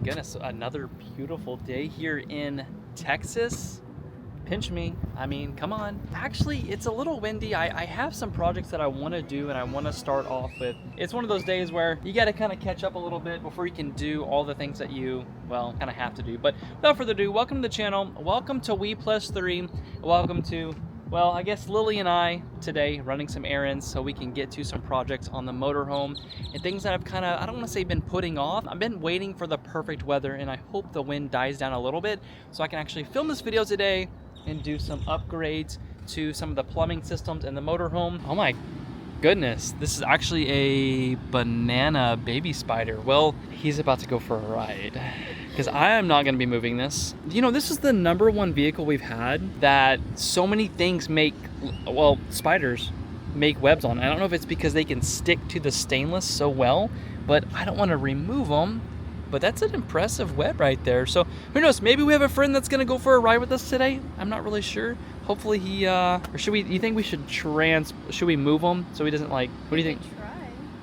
goodness, another beautiful day here in Texas. Pinch me. I mean, come on. Actually, it's a little windy. I have some projects that I want to do and I want to start off with. It's one of those days where you got to kind of catch up a little bit before you can do all the things that you, well, kind of have to do. But without further ado, welcome to the channel. Welcome to We+3. Welcome to, well, I guess Lily and I today running some errands so we can get to some projects on the motorhome and things that I've kind of, I don't want to say been putting off. I've been waiting for the perfect weather and I hope the wind dies down a little bit so I can actually film this video today and do some upgrades to some of the plumbing systems in the motorhome. Oh my goodness, this is actually a banana baby spider. Well, he's about to go for a ride because I am not going to be moving this. You know, this is the #1 vehicle we've had that so many things make, well, spiders make webs on. I don't know if it's because they can stick to the stainless so well, but I don't want to remove them. But that's an impressive web right there. So who knows, maybe we have a friend that's gonna go for a ride with us today. I'm not really sure. Hopefully he, or should we, you think we should should we move him so he doesn't like, what do you think?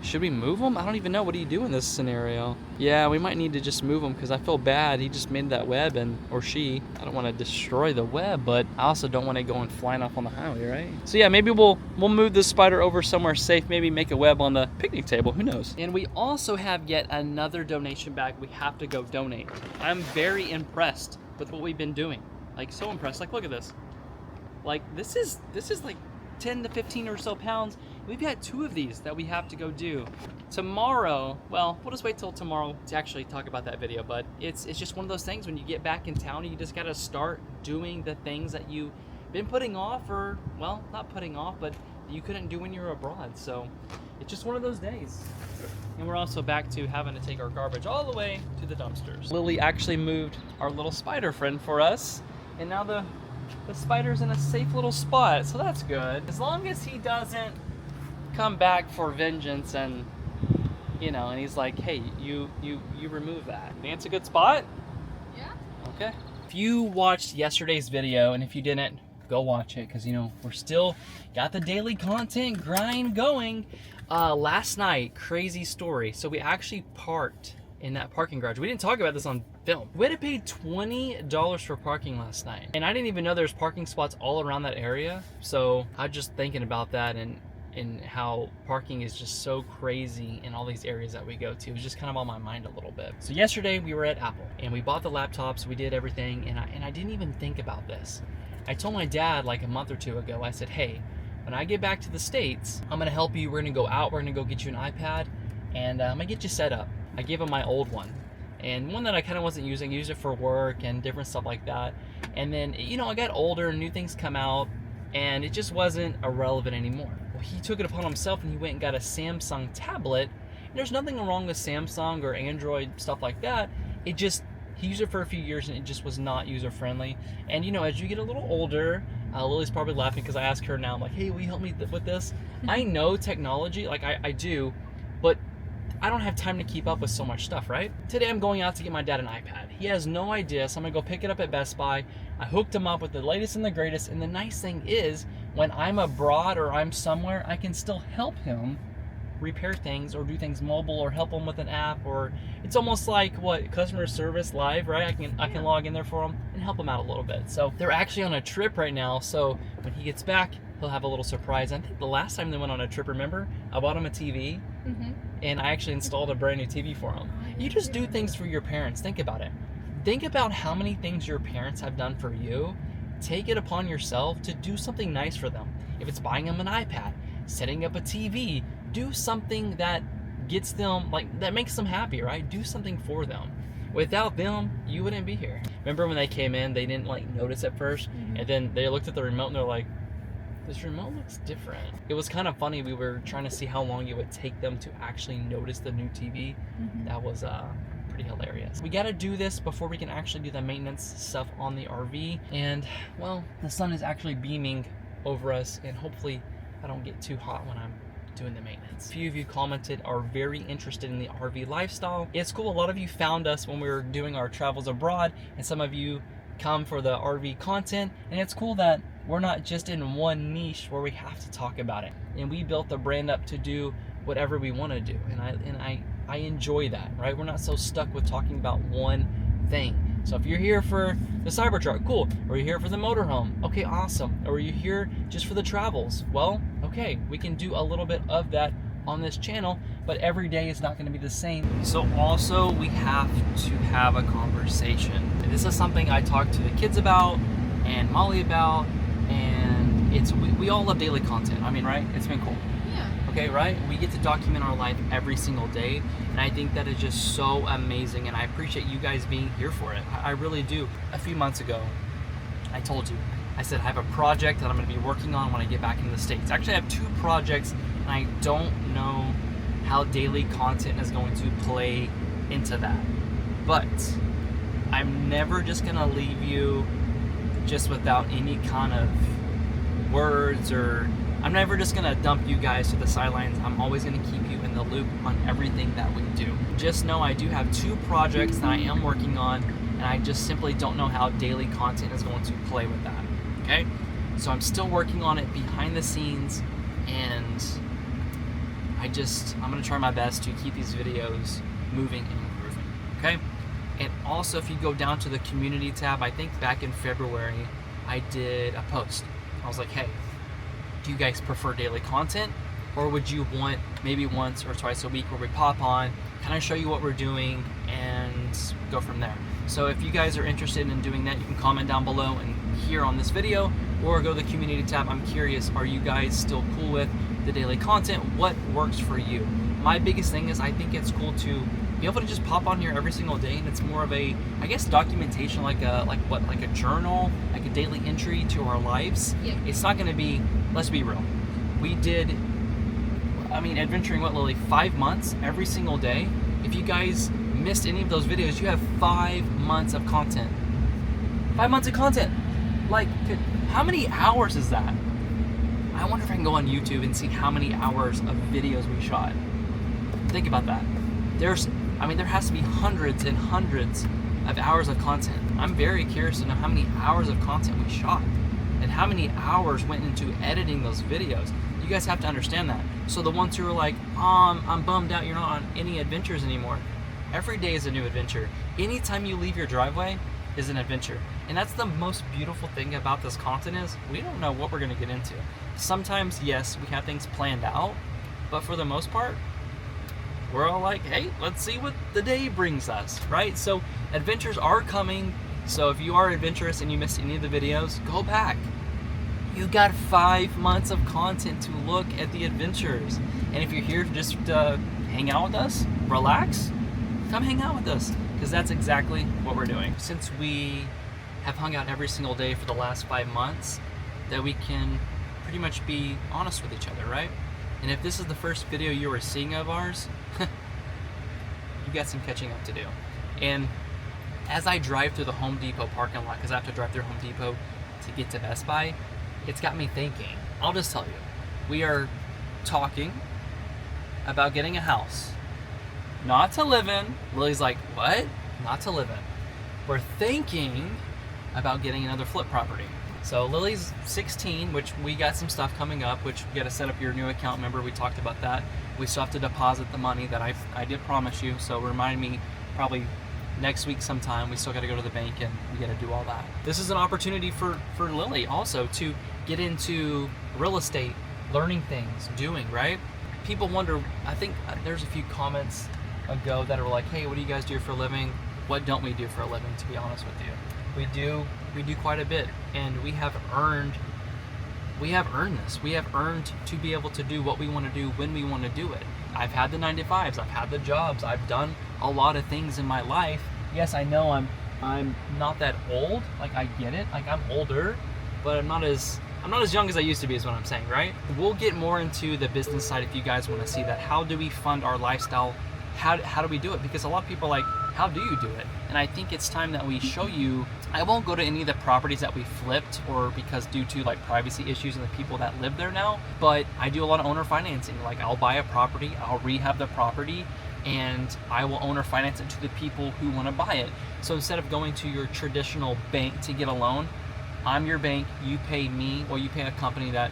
Should we move him? I don't even know. What do you do in this scenario? Yeah, we might need to just move him because I feel bad. He just made that web or she. I don't want to destroy the web, but I also don't want it going flying off on the highway, right? So yeah, maybe we'll move this spider over somewhere safe. Maybe make a web on the picnic table. Who knows? And we also have yet another donation bag we have to go donate. I'm very impressed with what we've been doing. Like, so impressed. Like, look at this. Like, this is like 10 to 15 or so pounds. We've got 2 of these that we have to go do. Tomorrow, well, we'll just wait till tomorrow to actually talk about that video, but it's just one of those things when you get back in town, you just gotta start doing the things that you've been putting off, or, well, not putting off, but you couldn't do when you were abroad. So it's just one of those days. And we're also back to having to take our garbage all the way to the dumpsters. Lily actually moved our little spider friend for us, and now the spider's in a safe little spot, so that's good. As long as he doesn't come back for vengeance and, you know, and he's like, hey, you remove that. Think it's a good spot? Yeah. Okay. If you watched yesterday's video, and if you didn't, go watch it, because, you know, we're still got the daily content grind going. Last night, crazy story. So we actually parked in that parking garage. We didn't talk about this on film. We had to pay $20 for parking last night. And I didn't even know there's parking spots all around that area. So I was just thinking about that and how parking is just so crazy in all these areas that we go to. It was just kind of on my mind a little bit. So yesterday we were at Apple and we bought the laptops, we did everything, and I didn't even think about this. I told my dad like a month or 2 ago, I said, hey, when I get back to the States, I'm gonna help you. We're gonna go out, we're gonna go get you an iPad, and I'm gonna get you set up. I gave him my old one, and one that I kind of wasn't using. I used it for work and different stuff like that. And then, you know, I got older and new things come out, and it just wasn't irrelevant anymore. Well, he took it upon himself and he went and got a Samsung tablet. And there's nothing wrong with Samsung or Android, stuff like that. It just, he used it for a few years and it just was not user friendly. And you know, as you get a little older, Lily's probably laughing because I asked her now, I'm like, hey, will you help me with this? I know technology, like I do, but I don't have time to keep up with so much stuff, right? Today I'm going out to get my dad an iPad. He has no idea, so I'm gonna go pick it up at Best Buy. I hooked him up with the latest and the greatest, and the nice thing is, when I'm abroad or I'm somewhere, I can still help him repair things or do things mobile or help him with an app, or it's almost like what, customer service live, right? I can log in there for him and help him out a little bit. So they're actually on a trip right now, so when he gets back, he'll have a little surprise. I think the last time they went on a trip, remember, I bought him a TV. And I actually installed a brand new TV for him. You just do things for your parents. Think about it. Think about how many things your parents have done for you. Take it upon yourself to do something nice for them. If it's buying them an iPad, setting up a TV, do something that gets them, like, that makes them happy, right? Do something for them. Without them, you wouldn't be here. Remember when they came in, they didn't like notice at first, and then they looked at the remote and they're like, this remote looks different. It was kind of funny. We were trying to see how long it would take them to actually notice the new TV. That was pretty hilarious. We got to do this before we can actually do the maintenance stuff on the RV. And, well, the sun is actually beaming over us, and hopefully I don't get too hot when I'm doing the maintenance. A few of you commented are very interested in the RV lifestyle. It's cool. A lot of you found us when we were doing our travels abroad, and some of you come for the RV content, and it's cool that we're not just in one niche where we have to talk about it. And we built the brand up to do whatever we want to do. And I enjoy that, right? We're not so stuck with talking about one thing. So if you're here for the Cybertruck, cool. Or you're here for the motorhome, okay, awesome. Or you're here just for the travels, well, okay, we can do a little bit of that on this channel, but every day is not going to be the same. So also we have to have a conversation. And this is something I talk to the kids about and Molly about, and we all love daily content. I mean, right? It's been cool. Okay, right? We get to document our life every single day, and I think that is just so amazing, and I appreciate you guys being here for it. I really do. A few months ago, I told you, I said I have a project that I'm going to be working on when I get back into the States. Actually, I have 2 projects, and I don't know how daily content is going to play into that. But I'm never just going to leave you just without any kind of words, or I'm never just gonna dump you guys to the sidelines. I'm always gonna keep you in the loop on everything that we do. Just know I do have 2 projects that I am working on, and I just simply don't know how daily content is going to play with that, okay? So I'm still working on it behind the scenes, and I'm gonna try my best to keep these videos moving and improving, okay? And also, if you go down to the community tab, I think back in February, I did a post. I was like, hey, do you guys prefer daily content, or would you want maybe once or twice a week where we pop on, kind of show you what we're doing and go from there? So if you guys are interested in doing that, you can comment down below and here on this video, or go to the community tab. I'm curious, are you guys still cool with the daily content? What works for you? My biggest thing is I think it's cool to be able to just pop on here every single day, and it's more of a, I guess, documentation, like a journal, like a daily entry to our lives. Yeah. It's not going to be, let's be real, we did, adventuring what, Lily, 5 months every single day. If you guys missed any of those videos, you have 5 months of content. 5 months of content. Like, how many hours is that? I wonder if I can go on YouTube and see how many hours of videos we shot. Think about that. There has to be hundreds and hundreds of hours of content. I'm very curious to know how many hours of content we shot and how many hours went into editing those videos. You guys have to understand that. So the ones who are like, I'm bummed out you're not on any adventures anymore. Every day is a new adventure. Anytime you leave your driveway is an adventure. And that's the most beautiful thing about this content is we don't know what we're gonna get into. Sometimes, yes, we have things planned out, but for the most part, we're all like, hey, let's see what the day brings us, right? So adventures are coming. So if you are adventurous and you missed any of the videos, go back. You got 5 months of content to look at the adventures. And if you're here just to hang out with us, relax, come hang out with us, because that's exactly what we're doing. Since we have hung out every single day for the last 5 months, that we can pretty much be honest with each other, right? And if this is the first video you were seeing of ours, you got some catching up to do. And as I drive through the Home Depot parking lot, because I have to drive through Home Depot to get to Best Buy, it's got me thinking. I'll just tell you, we are talking about getting a house. Not to live in. Lily's like, what? Not to live in. We're thinking about getting another flip property. So Lily's 16, which we got some stuff coming up, which we got to set up your new account. Remember, we talked about that. We still have to deposit the money that I did promise you. So remind me probably next week sometime. We still got to go to the bank and we got to do all that. This is an opportunity for Lily also to get into real estate, learning things, doing, right? People wonder, I think there's a few comments ago that are like, hey, what do you guys do for a living? What don't we do for a living, to be honest with you? We do quite a bit, and we have earned this. We have earned to be able to do what we want to do when we want to do it. I've had the 9-to-5s, I've had the jobs, I've done a lot of things in my life. Yes, I know I'm not that old, like I get it, like I'm older, but I'm not as young as I used to be is what I'm saying, right? We'll get more into the business side if you guys want to see that. How do we fund our lifestyle? How do we do it? Because a lot of people are like, how do you do it? And I think it's time that we show you. I won't go to any of the properties that we flipped, or because due to like privacy issues and the people that live there now, but I do a lot of owner financing. Like I'll buy a property, I'll rehab the property, and I will owner finance it to the people who want to buy it. So instead of going to your traditional bank to get a loan, I'm your bank, you pay me, or you pay a company that,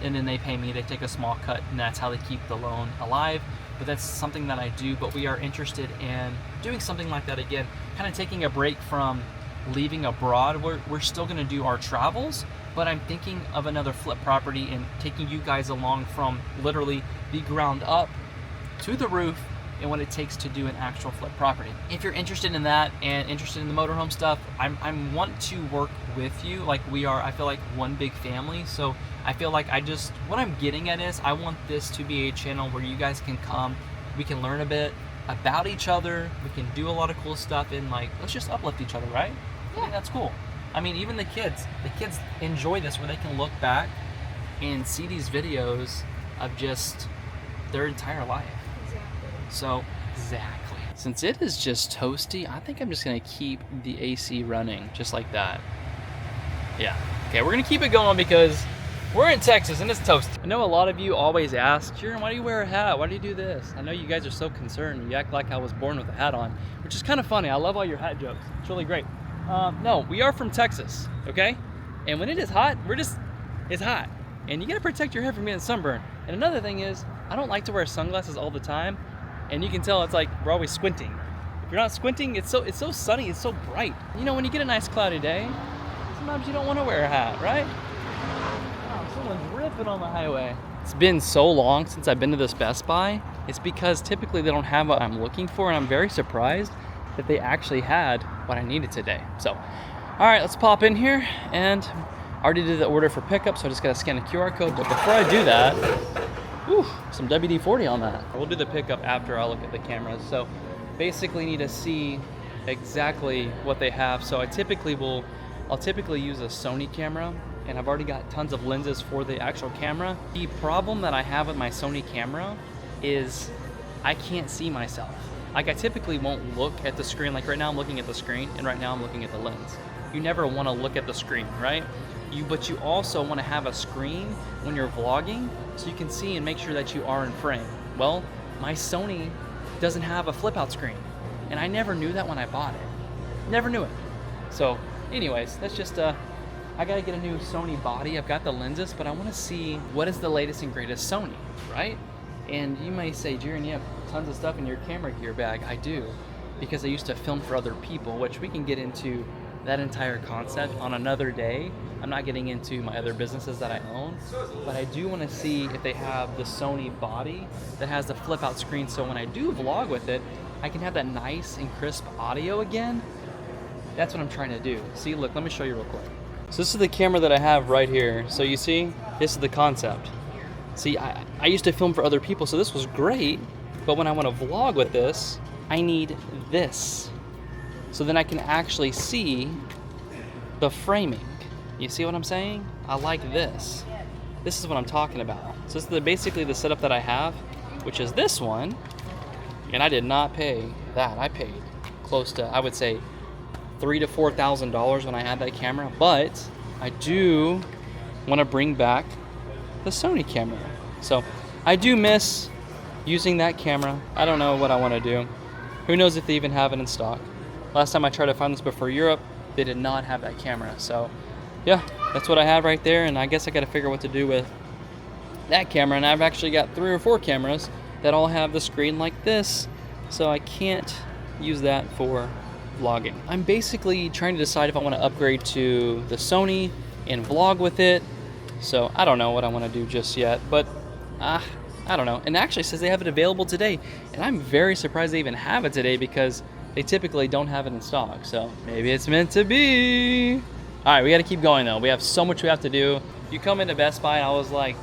and then they pay me, they take a small cut, and that's how they keep the loan alive. but that's something that I do. But we are interested in doing something like that again, kind of taking a break from leaving abroad. We're still going to do our travels, but I'm thinking of another flip property and taking you guys along from literally the ground up to the roof and what it takes to do an actual flip property. If you're interested in that and interested in the motorhome stuff, I want to work with you. Like we are, I feel like one big family. So I feel like what I'm getting at is I want this to be a channel where you guys can come, we can learn a bit about each other, we can do a lot of cool stuff, and like, let's just uplift each other, right? Yeah. I think that's cool. I mean, even the kids enjoy this, where they can look back and see these videos of just their entire life. So, exactly. Since it is just toasty, I think I'm just gonna keep the AC running, just like that. Yeah. Okay, we're gonna keep it going because we're in Texas and it's toasty. I know a lot of you always ask, Jaron, why do you wear a hat? Why do you do this? I know you guys are so concerned. You act like I was born with a hat on, which is kind of funny. I love all your hat jokes. It's really great. No, we are from Texas, okay? And when it is hot, it's hot. And you gotta protect your head from getting sunburned. And another thing is, I don't like to wear sunglasses all the time. And you can tell it's like we're always squinting. If you're not squinting, it's so sunny, it's so bright. You know, when you get a nice cloudy day, sometimes you don't want to wear a hat, right? Oh, someone's ripping on the highway. It's been so long since I've been to this Best Buy. It's because typically they don't have what I'm looking for, and I'm very surprised that they actually had what I needed today. So, all right, let's pop in here, and I already did the order for pickup, so I just gotta scan a QR code. But before I do that, whew, some WD-40 on that. We'll do the pickup after I look at the cameras. So basically need to see exactly what they have. So I'll typically use a Sony camera, and I've already got tons of lenses for the actual camera. The problem that I have with my Sony camera is I can't see myself. Like I typically won't look at the screen. Like right now I'm looking at the screen, and right now I'm looking at the lens. You never want to look at the screen, right? But you also want to have a screen when you're vlogging so you can see and make sure that you are in frame. Well, my Sony doesn't have a flip out screen, and I never knew that when I bought it. Never knew it. So anyways, that's just I gotta get a new Sony body. I've got the lenses, but I want to see what is the latest and greatest Sony, right? And you may say, Jaron, you have tons of stuff in your camera gear bag. I do, because I used to film for other people, which we can get into that entire concept on another day. I'm not getting into my other businesses that I own, but I do want to see if they have the Sony body that has the flip out screen, so when I do vlog with it, I can have that nice and crisp audio again. That's what I'm trying to do. See, look, let me show you real quick. So this is the camera that I have right here. So you see, this is the concept. See, I used to film for other people, so this was great, but when I want to vlog with this, I need this. So then I can actually see the framing. You see what I'm saying? I like this. This is what I'm talking about. So this is basically the setup that I have, which is this one. And I did not pay that. I paid close to, I would say, $3,000 to $4,000 when I had that camera. But I do want to bring back the Sony camera. So I do miss using that camera. I don't know what I want to do. Who knows if they even have it in stock. Last time I tried to find this before Europe, they did not have that camera. So yeah, that's what I have right there, and I guess I got to figure what to do with that camera. And I've actually got 3 or 4 cameras that all have the screen like this, so I can't use that for vlogging. I'm basically trying to decide if I want to upgrade to the Sony and vlog with it. So I don't know what I want to do just yet, but I don't know. And it actually says they have it available today, and I'm very surprised they even have it today because they typically don't have it in stock. So maybe it's meant to be. All right, we got to keep going though. We have so much we have to do. You come into Best Buy, and I was like,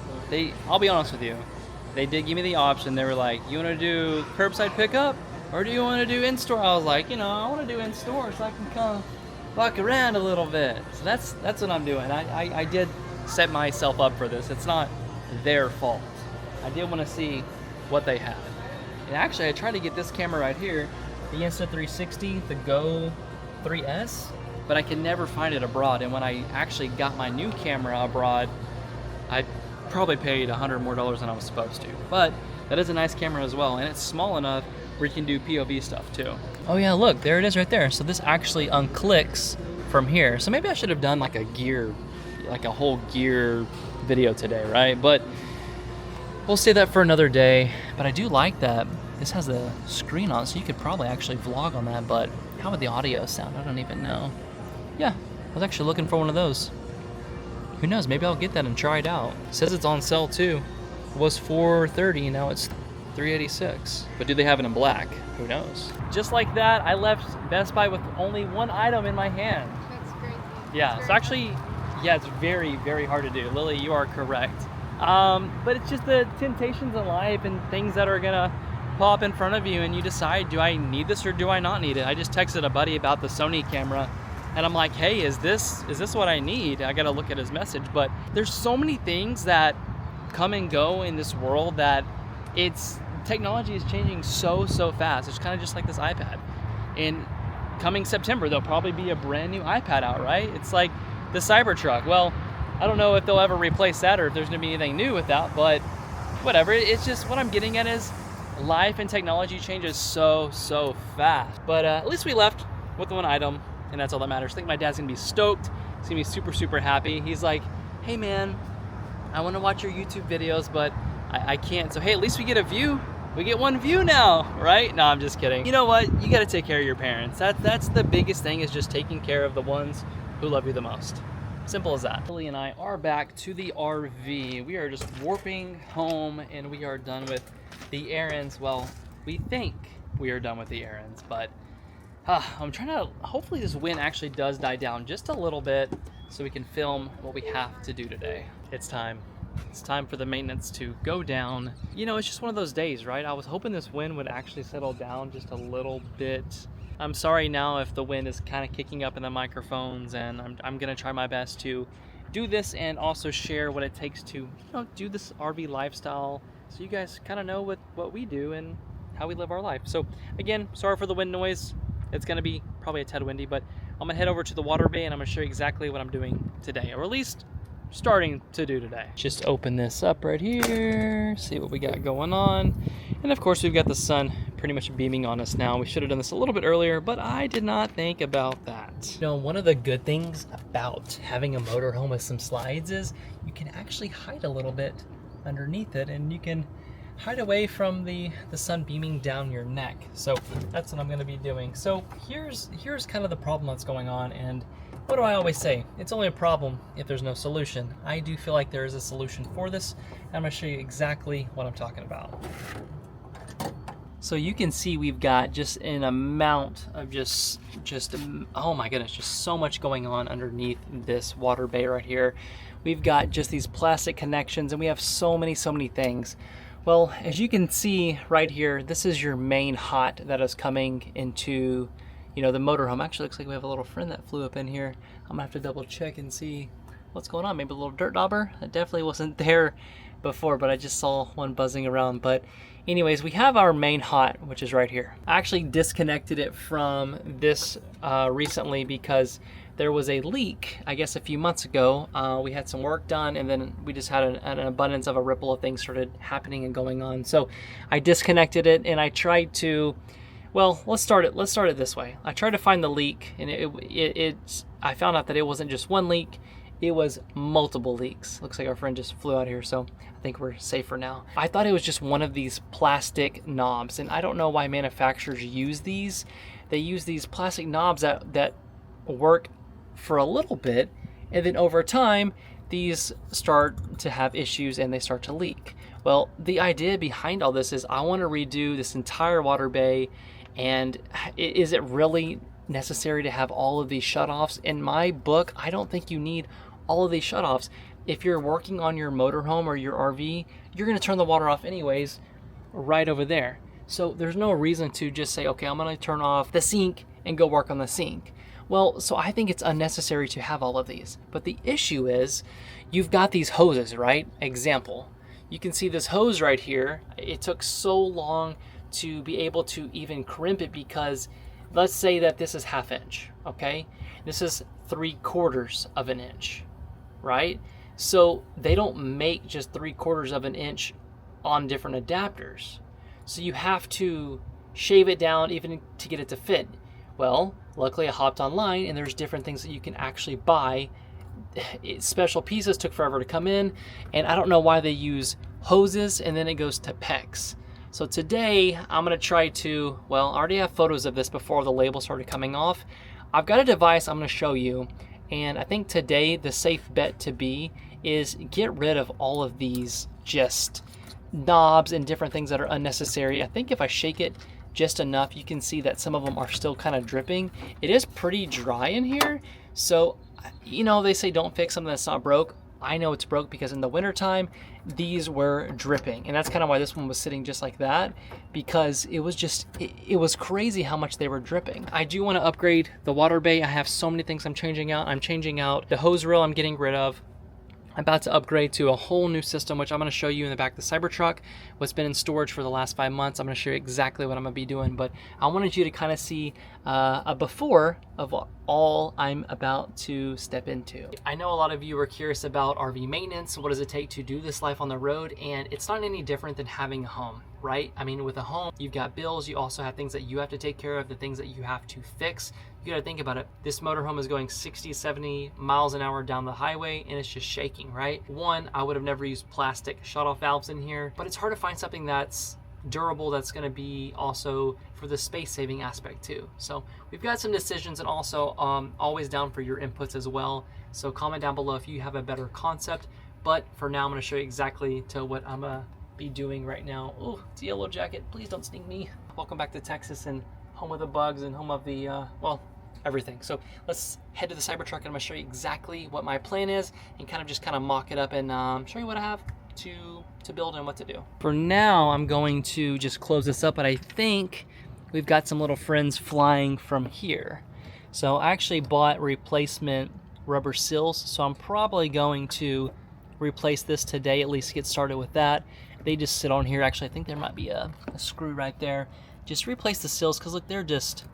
I'll be honest with you, they did give me the option. They were like, you want to do curbside pickup or do you want to do in-store? I was like, I want to do in-store so I can come walk around a little bit. So that's what I'm doing. I did set myself up for this. It's not their fault. I did want to see what they had. And actually, I tried to get this camera right here, the Insta360, the Go 3S, but I can never find it abroad. And when I actually got my new camera abroad, I probably paid $100 more than I was supposed to. But that is a nice camera as well, and it's small enough where you can do POV stuff too. Oh yeah, look, there it is right there. So this actually unclicks from here. So maybe I should have done like a whole gear video today, right? But We'll save that for another day, but I do like that this has the screen on, so you could probably actually vlog on that, but how would the audio sound? I don't even know. Yeah, I was actually looking for one of those. Who knows, maybe I'll get that and try it out. It says it's on sale too. It was $430, now it's $386. But do they have it in black? Who knows? Just like that, I left Best Buy with only one item in my hand. That's crazy. Yeah, so actually, yeah, it's very, very hard to do. Lily, you are correct. But it's just the temptations in life and things that are gonna pop in front of you and you decide, do I need this or do I not need it? I just texted a buddy about the Sony camera and I'm like, hey, is this what I need? I gotta look at his message. But there's so many things that come and go in this world that technology is changing so fast. It's kind of just like this iPad. And coming September, there'll probably be a brand new iPad out, right? It's like the Cybertruck. Well, I don't know if they'll ever replace that or if there's gonna be anything new with that, but whatever. It's just, what I'm getting at is life and technology changes so fast. But at least we left with one item, and that's all that matters. I think my dad's gonna be stoked. He's gonna be super happy. He's like, hey man, I wanna watch your YouTube videos, but I can't. So hey, at least we get a view. We get one view now, right? No, I'm just kidding. You know what? You gotta take care of your parents. That's the biggest thing, is just taking care of the ones who love you the most. Simple as that. Lily and I are back to the RV. We are just warping home and we are done with the errands. Well, we think we are done with the errands, but I'm trying to, hopefully this wind actually does die down just a little bit so we can film what we have to do today. It's time. It's time for the maintenance to go down. You know, it's just one of those days, right? I was hoping this wind would actually settle down just a little bit. I'm sorry now if the wind is kind of kicking up in the microphones, and I'm gonna try my best to do this and also share what it takes to, you know, do this RV lifestyle so you guys kind of know what we do and how we live our life. So again, sorry for the wind noise. It's gonna be probably a tad windy, but I'm gonna head over to the water bay and I'm gonna show you exactly what I'm doing today, or at least starting to do today. Just open this up right here, see what we got going on. And of course we've got the sun pretty much beaming on us now. We should have done this a little bit earlier, but I did not think about that. You know, one of the good things about having a motorhome with some slides is you can actually hide a little bit underneath it, and you can hide away from the sun beaming down your neck. So that's what I'm gonna be doing. So here's kind of the problem that's going on, and what do I always say? It's only a problem if there's no solution. I do feel like there is a solution for this, and I'm gonna show you exactly what I'm talking about. So you can see we've got just an amount of just oh my goodness, just so much going on underneath this water bay right here. We've got just these plastic connections, and we have so many things. Well, as you can see right here, this is your main hot that is coming into, you know, the motorhome. Actually looks like we have a little friend that flew up in here. I'm gonna have to double check and see what's going on. Maybe a little dirt dauber. That definitely wasn't there before, but I just saw one buzzing around. But anyways, we have our main hot, which is right here. I actually disconnected it from this recently because there was a leak, I guess a few months ago. We had some work done, and then we just had an abundance of a ripple of things started happening and going on. So I disconnected it, and I tried to, well, let's start it this way. I tried to find the leak, and I found out that it wasn't just one leak, it was multiple leaks. Looks like our friend just flew out here, so I think we're safer now. I thought it was just one of these plastic knobs, and I don't know why manufacturers use these. They use these plastic knobs that work for a little bit, and then over time, these start to have issues and they start to leak. Well, the idea behind all this is I want to redo this entire water bay, and is it really necessary to have all of these shutoffs? In my book, I don't think you need all of these shutoffs. If you're working on your motorhome or your RV, you're going to turn the water off anyways right over there. So there's no reason to just say, okay, I'm going to turn off the sink and go work on the sink. Well, so I think it's unnecessary to have all of these. But the issue is you've got these hoses, right? Example, you can see this hose right here. It took so long to be able to even crimp it because let's say that this is 1/2 inch, okay? This is 3/4 of an inch, right? So they don't make just 3/4 of an inch on different adapters. So you have to shave it down even to get it to fit. Well, luckily I hopped online and there's different things that you can actually buy special pieces took forever to come in, and I don't know why they use hoses and then it goes to PEX. So today I'm gonna try to, well, I already have photos of this before the label started coming off. I've got a device I'm gonna show you, and I think today the safe bet to be is get rid of all of these just knobs and different things that are unnecessary. I think if I shake it just enough, you can see that some of them are still kind of dripping. It is pretty dry in here, so you know, they say don't fix something that's not broke. I know it's broke because in the wintertime, these were dripping. And that's kind of why this one was sitting just like that, because it was just, it was crazy how much they were dripping. I do want to upgrade the water bay. I have so many things I'm changing out. I'm changing out the hose reel I'm getting rid of. I'm about to upgrade to a whole new system, which I'm going to show you in the back of the Cybertruck. What's been in storage for the last 5 months. I'm going to show you exactly what I'm going to be doing, but I wanted you to kind of see a before of all I'm about to step into. I know a lot of you are curious about RV maintenance. What does it take to do this life on the road? And it's not any different than having a home, right? I mean, with a home, you've got bills, you also have things that you have to take care of, the things that you have to fix. You gotta think about it. This motorhome is going 60, 70 miles an hour down the highway and it's just shaking, right? One, I would have never used plastic shutoff valves in here, but it's hard to find something that's durable, that's gonna be also for the space saving aspect too. So we've got some decisions, and also always down for your inputs as well. So comment down below if you have a better concept. But for now, I'm gonna show you exactly to what I'm gonna be doing right now. Oh, it's a yellow jacket, please don't sting me. Welcome back to Texas and home of the bugs and home of the, well, everything. So let's head to the Cybertruck and I'm gonna show you exactly what my plan is and kind of mock it up and show you what I have to build and what to do. For now, I'm going to just close this up, but I think we've got some little friends flying from here. So I actually bought replacement rubber seals, so I'm probably going to replace this today, at least get started with that. They just sit on here. Actually, I think there might be a screw right there. Just replace the seals, because look, they're just,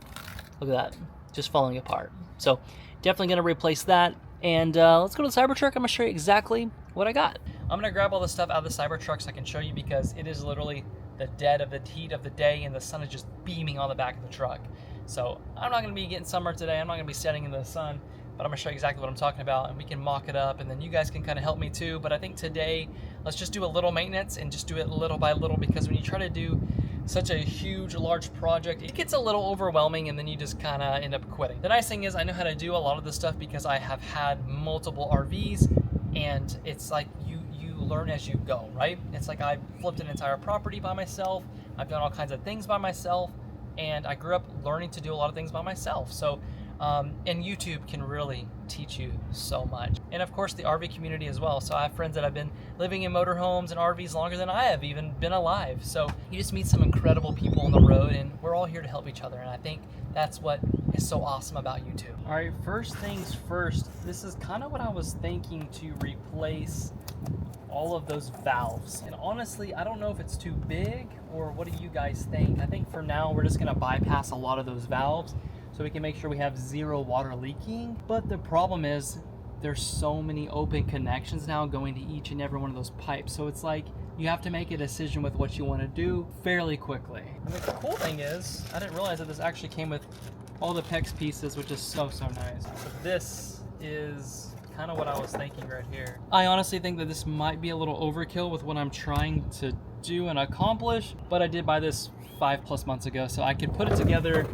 look at that, just falling apart. So definitely going to replace that. And let's go to the Cybertruck. I'm going to show you exactly what I got. I'm going to grab all this stuff out of the Cybertruck so I can show you, because it is literally the dead of the heat of the day and the sun is just beaming on the back of the truck. So I'm not going to be getting summer today. I'm not going to be standing in the sun, but I'm going to show you exactly what I'm talking about, and we can mock it up, and then you guys can kind of help me too. But I think today, let's just do a little maintenance and just do it little by little, because when you try to do such a huge, large project, it gets a little overwhelming and then you just kind of end up quitting. The nice thing is I know how to do a lot of this stuff because I have had multiple RVs, and it's like you learn as you go, right? It's like I flipped an entire property by myself. I've done all kinds of things by myself, and I grew up learning to do a lot of things by myself. So, and YouTube can really teach you so much. And of course the RV community as well. So I have friends that have been living in motorhomes and RVs longer than I have even been alive. So you just meet some incredible people on the road, and we're all here to help each other. And I think that's what is so awesome about YouTube. All right, first things first, this is kind of what I was thinking to replace all of those valves. And honestly, I don't know if it's too big, or what do you guys think? I think for now, we're just gonna bypass a lot of those valves so we can make sure we have zero water leaking. But the problem is there's so many open connections now going to each and every one of those pipes. So it's like you have to make a decision with what you want to do fairly quickly. And the cool thing is, I didn't realize that this actually came with all the PEX pieces, which is so nice. So this is kind of what I was thinking right here. I honestly think that this might be a little overkill with what I'm trying to do and accomplish, but I did buy this 5+ months ago, so I could put it together.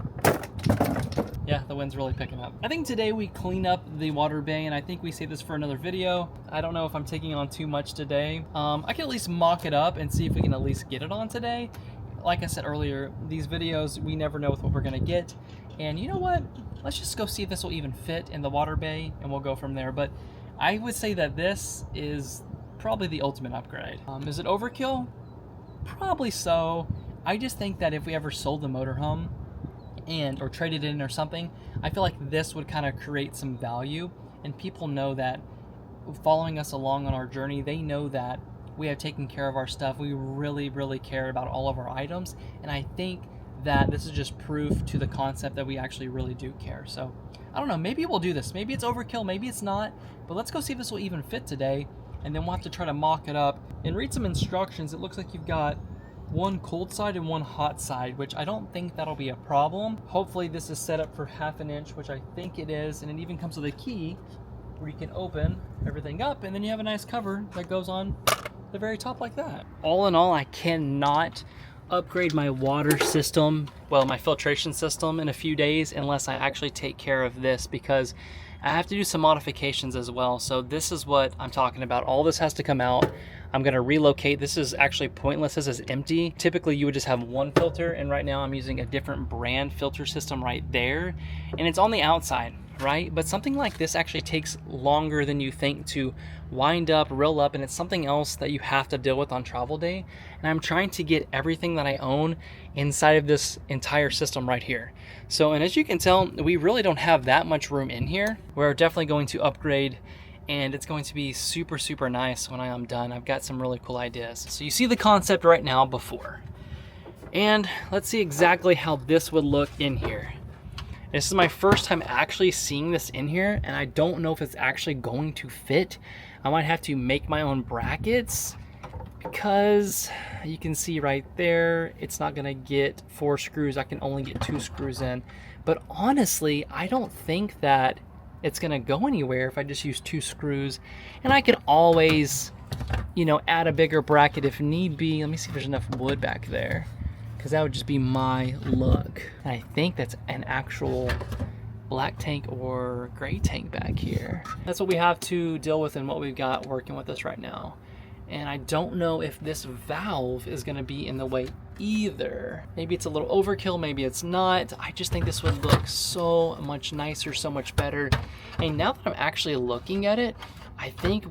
Yeah, the wind's really picking up. I think today we clean up the water bay, and I think we save this for another video. I don't know if I'm taking on too much today. I can at least mock it up and see if we can at least get it on today. Like I said earlier, these videos, we never know with what we're gonna get. And you know what? Let's just go see if this will even fit in the water bay, and we'll go from there. But I would say that this is probably the ultimate upgrade. Is it overkill? Probably so. I just think that if we ever sold the motorhome or traded it in or something, I feel like this would kind of create some value, and people know that following us along on our journey, they know that we have taken care of our stuff. We really care about all of our items, and I think that this is just proof to the concept that we actually really do care. So I don't know, maybe we'll do this. Maybe it's overkill, maybe it's not, but let's go see if this will even fit today, and then we'll have to try to mock it up and read some instructions. It looks like you've got one cold side and one hot side, which I don't think that'll be a problem. Hopefully this is set up for 1/2 inch, which I think it is, and it even comes with a key where you can open everything up, and then you have a nice cover that goes on the very top like that. All in all, I cannot upgrade my water system, well, my filtration system in a few days unless I actually take care of this, because I have to do some modifications as well. So this is what I'm talking about. All this has to come out. I'm gonna relocate. This is actually pointless. This is empty. Typically you would just have one filter, and right now I'm using a different brand filter system right there, and it's on the outside, right? But something like this actually takes longer than you think to wind up, roll up, and it's something else that you have to deal with on travel day. And I'm trying to get everything that I own inside of this entire system right here. So, and as you can tell, we really don't have that much room in here. We're definitely going to upgrade, and it's going to be super, super nice when I am done. I've got some really cool ideas. So you see the concept right now before. And let's see exactly how this would look in here. This is my first time actually seeing this in here, and I don't know if it's actually going to fit. I might have to make my own brackets, because you can see right there, it's not gonna get 4 screws. I can only get 2 screws in. But honestly, I don't think that it's gonna go anywhere if I just use 2 screws. And I can always, you know, add a bigger bracket if need be. Let me see if there's enough wood back there, because that would just be my luck. And I think that's an actual black tank or gray tank back here. That's what we have to deal with and what we've got working with us right now. And I don't know if this valve is gonna be in the way either. Maybe it's a little overkill, maybe it's not. I just think this would look so much nicer, so much better. And now that I'm actually looking at it, I think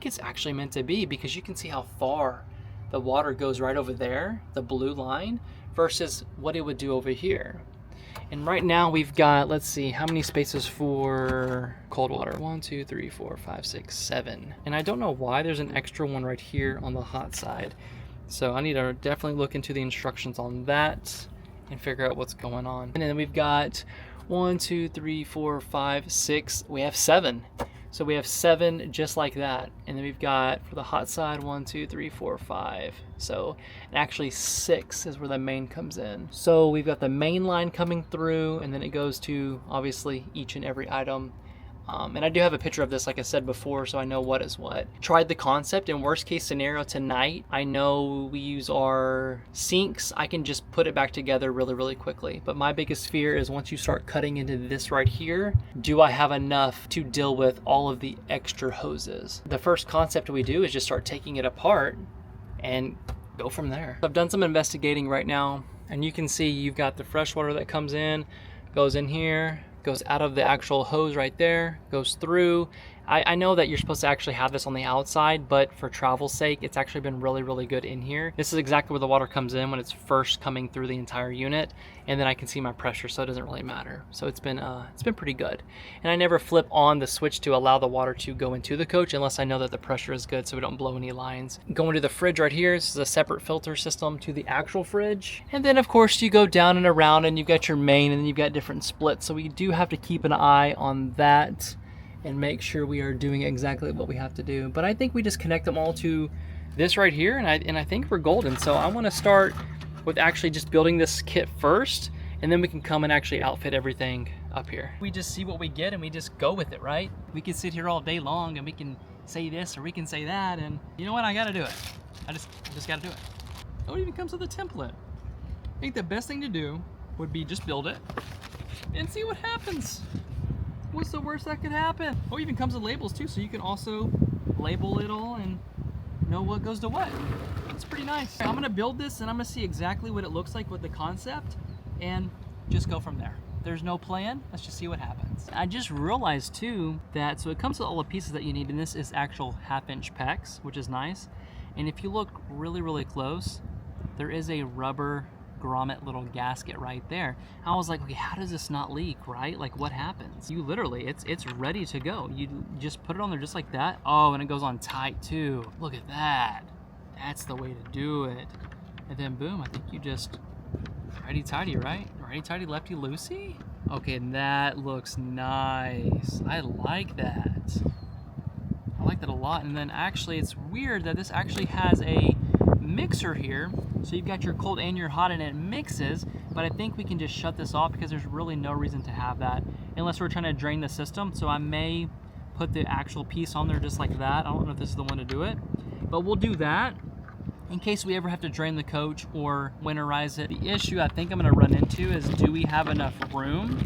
it's actually meant to be, because you can see how far the water goes right over there, the blue line, versus what it would do over here. And right now we've got, let's see, how many spaces for cold water? 1, 2, 3, 4, 5, 6, 7. And I don't know why there's an extra one right here on the hot side. So I need to definitely look into the instructions on that and figure out what's going on. And then we've got 1, 2, 3, 4, 5, 6. We have 7. So we have 7 just like that. And then we've got, for the hot side, 1, 2, 3, 4, 5. So, and actually 6 is where the main comes in. So we've got the main line coming through, and then it goes to, obviously, each and every item. And I do have a picture of this, like I said before, so I know what is what. Tried the concept. In worst case scenario tonight, I know we use our sinks. I can just put it back together really, really quickly. But my biggest fear is once you start cutting into this right here, do I have enough to deal with all of the extra hoses? The first concept we do is just start taking it apart and go from there. I've done some investigating right now, and you can see you've got the fresh water that comes in, goes in here, goes out of the actual hose right there, goes through. I know that you're supposed to actually have this on the outside, but for travel's sake, it's actually been really, really good in here. This is exactly where the water comes in when it's first coming through the entire unit, and then I can see my pressure, so it doesn't really matter. So it's been pretty good. And I never flip on the switch to allow the water to go into the coach unless I know that the pressure is good, so we don't blow any lines. Going to the fridge right here, this is a separate filter system to the actual fridge. And then of course you go down and around, and you've got your main, and then you've got different splits. So we do have to keep an eye on that and make sure we are doing exactly what we have to do. But I think we just connect them all to this right here, and I think we're golden. So I want to start with actually just building this kit first, and then we can come and actually outfit everything up here. We just see what we get and we just go with it, right? We can sit here all day long and we can say this or we can say that, and you know what? I gotta do it. I just gotta do it. Oh, it even comes with a template. I think the best thing to do would be just build it and see what happens. What's the worst that could happen? Oh, it even comes with labels too, so you can also label it all and know what goes to what. It's pretty nice. I'm gonna build this and I'm gonna see exactly what it looks like with the concept and just go from there. There's no plan, let's just see what happens. I just realized too that, so it comes with all the pieces that you need, and this is actual 1/2-inch pecs, which is nice. And if you look really, really close, there is a rubber grommet little gasket right there. I was like, okay, how does this not leak, right? Like, what happens? You literally, it's ready to go. You just put it on there just like that. Oh, and it goes on tight too. Look at that. That's the way to do it. And then boom, I think you just righty-tighty, right? Righty-tighty, lefty-loosey? Okay, that looks nice. I like that. I like that a lot. And then actually, it's weird that this actually has a mixer here. So you've got your cold and your hot, and it mixes, but I think we can just shut this off because there's really no reason to have that unless we're trying to drain the system. So I may put the actual piece on there just like that. I don't know if this is the one to do it, but we'll do that in case we ever have to drain the coach or winterize it. The issue I think I'm gonna run into is, do we have enough room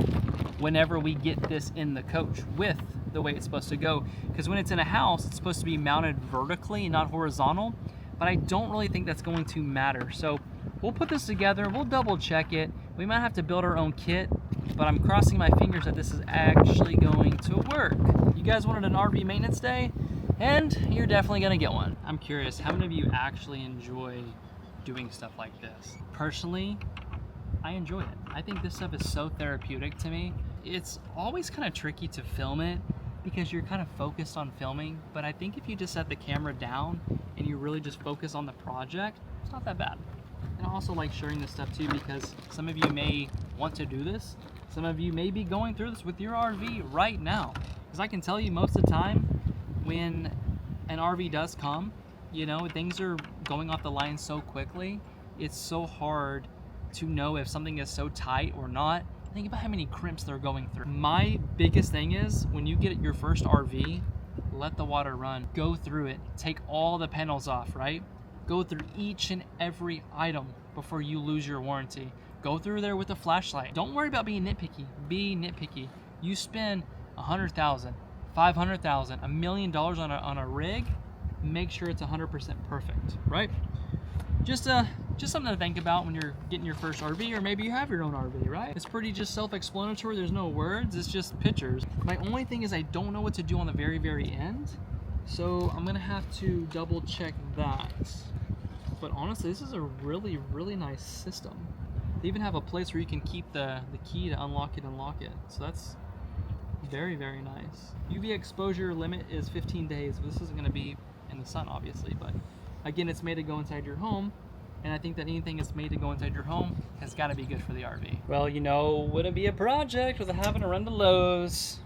whenever we get this in the coach with the way it's supposed to go? Because when it's in a house, it's supposed to be mounted vertically, not horizontal, but I don't really think that's going to matter. So we'll put this together, we'll double check it. We might have to build our own kit, but I'm crossing my fingers that this is actually going to work. You guys wanted an RV maintenance day, and you're definitely gonna get one. I'm curious, how many of you actually enjoy doing stuff like this? Personally, I enjoy it. I think this stuff is so therapeutic to me. It's always kind of tricky to film it because you're kind of focused on filming, but I think if you just set the camera down and you really just focus on the project, it's not that bad. And I also like sharing this stuff too because some of you may want to do this. Some of you may be going through this with your RV right now. Because I can tell you most of the time when an RV does come, you know, things are going off the line so quickly, it's so hard to know if something is so tight or not. Think about how many crimps they're going through. My biggest thing is when you get your first RV, let the water run. Go through it. Take all the panels off, right? Go through each and every item before you lose your warranty. Go through there with a flashlight. Don't worry about being nitpicky. Be nitpicky. You spend $100,000, $500,000, $1 million on a rig, make sure it's 100% perfect, right? Just something to think about when you're getting your first RV, or maybe you have your own RV, right? It's pretty just self-explanatory. There's no words, it's just pictures. My only thing is I don't know what to do on the very, very end, so I'm gonna have to double check that. But honestly, this is a really, really nice system. They even have a place where you can keep the key to unlock it and lock it. So that's very, very nice. UV exposure limit is 15 days. This isn't gonna be in the sun, obviously, but again, it's made to go inside your home. And I think that anything that's made to go inside your home has got to be good for the RV. Well, you know, wouldn't be a project without having to run to Lowe's.